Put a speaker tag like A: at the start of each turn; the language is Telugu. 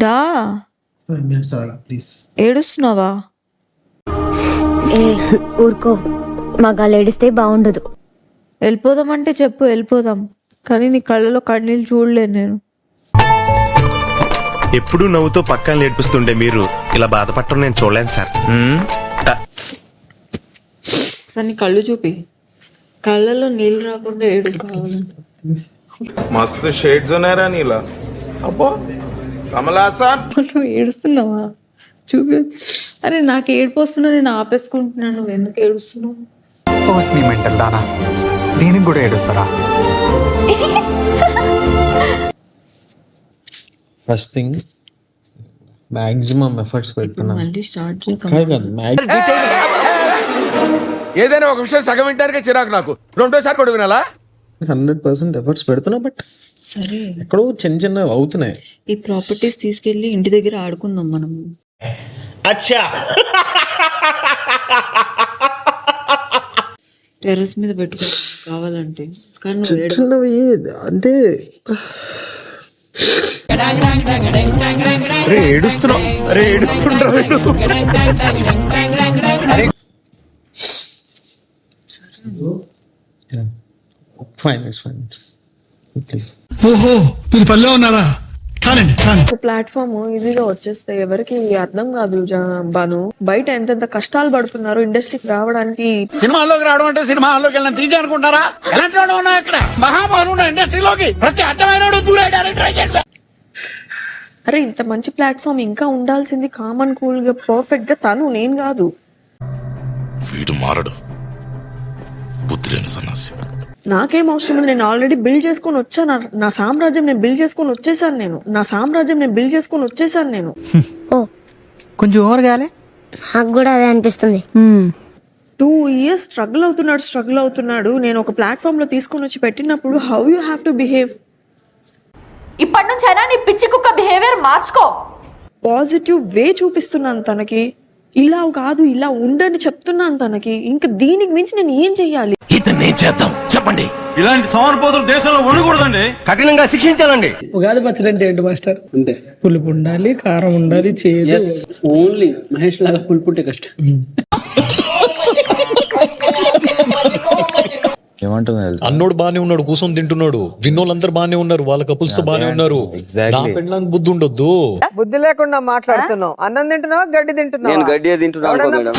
A: దా
B: 5 minutes ఆగు ప్లీజ్.
A: ఏడుస్తున్నావా?
C: ఏ ఊరుకో, మగాళ్ళు ఏడిస్తే బాగుండదు.
A: వెళ్ళిపోదామంటే చెప్పు, వెళ్ళిపోదాం. కానీ నీ కళ్ళలో కన్నీళ్ళు చూడలేను నేను.
D: ఎప్పుడు నవ్వుతో పక్కన నేర్పిస్తుండే మీరు ఇలా బాధపడటం నేను చూడలేను సార్.
A: సార్ నీ కళ్ళు చూపి, కళ్ళలో నీళ్ళు రాకుండా ఏడు కావాలి.
E: मस्त शेड्स ఉన్నాయరా నీలా. అబ్బో కమలాసన్
A: నువ్వు ఏడుస్తున్నావా? చూపి. అరే నాకు ఏడుపు వస్తున్నా, నేను ఆపేసుకుంటున్నాను. నువ్వు ఎందుకు ఏడుస్తున్నావు?
F: ఓస్ నీ మెంటల్ దానా, దీనికి కూడా ఏడుస్తారా?
B: ఫస్ట్ థింగ్ మాక్సిమం ఎఫర్ట్స్ పెడుతున్నా.
A: మళ్ళీ స్టార్ట్
E: ఏదైనా ఒక విషయం సగం వింటానికే చిరాకు నాకు. రెండోసారి కూడా వినాలా?
B: 100% ఎఫర్ట్స్ పెడుతున్నా. బట్
A: సరే,
B: ఎక్కడో చిన్న చిన్న అవుతున్నాయి.
A: ఈ ప్రాపర్టీస్ తీసుకెళ్లి ఇంటి దగ్గర ఆడుకుందాం మనం.
D: అచ్చా,
A: టెర్రస్ మీద పెట్టుకో కావాలంటే. కానీ నువ్వు ఏడు.
B: చిన్నవి అంటే
D: ఏడుస్తున్నావు. అరే ఏడుస్తుండ్రా.
B: Fine please.
G: ఓహో మీరు పల్లె ఉన్నారా?
H: ఒక ప్లాట్ఫామ్ ఈజీగా వచ్చేస్తే ఎవరికి అర్థం కాదు. బాను బయట ఎంతెంత కష్టాలు పడుతున్నారు ఇండస్ట్రీకి రావడానికి.
G: సినిమాల్లోకి రావడం అంటే సినిమా హాల్లోకి వెళ్ళిన తీసి అనుకుంటారా? ఎలాంటి వాడు ఉన్నా ఇక్కడ మహాబాను ఇండస్ట్రీలోకి ప్రతి అడ్డమైన దూరేయడానికి ట్రై చేస్తారు.
H: అరే ఇంత మంచి ప్లాట్ఫామ్ ఇంకా ఉండాల్సింది. కామన్ కూల్ గా పర్ఫెక్ట్ గా తను, నేను కాదు.
I: వీడు మారడు, బుద్ధి లేని సన్నాసి.
H: నాకేం అవసరం ఉంది? నేను ఆల్రెడీ బిల్డ్ చేసుకొని వచ్చాను. నా సామ్రాజ్యం నేను బిల్డ్ చేసుకొని వచ్చేసాను నేను.
C: ఓ
F: కొంచెం ఓవర్ గాలే.
C: నాకు కూడా అదే అనిపిస్తుంది.
H: 2 years స్ట్రగుల్ అవుతున్నాడు. నేను ఒక ప్లాట్ఫామ్ లో తీసుకొని వచ్చి పెట్టినప్పుడు how you have to behave.
J: ఇప్పటి నుంచి అయినా నీ పిచ్చి కుక్క బిహేవియర్ మార్చుకో.
H: పాజిటివ్ వే చూపిస్తున్నాను తనకి. ఇలా కాదు, ఇలా ఉండని చెప్తున్నాను తనకి. ఇంకా దీనికి మించి నేను ఏం చెయ్యాలి?
I: ఇతన్ని చేద్దాం చెప్పండి.
E: ఇలాంటి సోమరిపోతులు దేశంలో ఉండకూడదండి.
D: కఠినంగా శిక్షించాలండి.
G: ఉగాది పచ్చడి అంటే ఏంటి మాస్టర్? అంతే, పులుపు ఉండాలి, కారం ఉండాలి, చేదు. ఓన్లీ మహేష్ లాగా పులుపు ఉంటే కష్టం.
K: అన్నోడు బానే ఉన్నాడు, కూర్చొని తింటున్నాడు. విన్నోళ్ళందరూ బానే ఉన్నారు, వాళ్ళ కపుల్స్ తో బానే ఉన్నారు. నా పెళ్ళడానికి బుద్ధి ఉండొద్దు.
H: బుద్ధి లేకుండా మాట్లాడుతున్నావు. అన్నం తింటున్నావా, గడ్డి తింటున్నావా?
D: గడ్డి తింటున్నాను.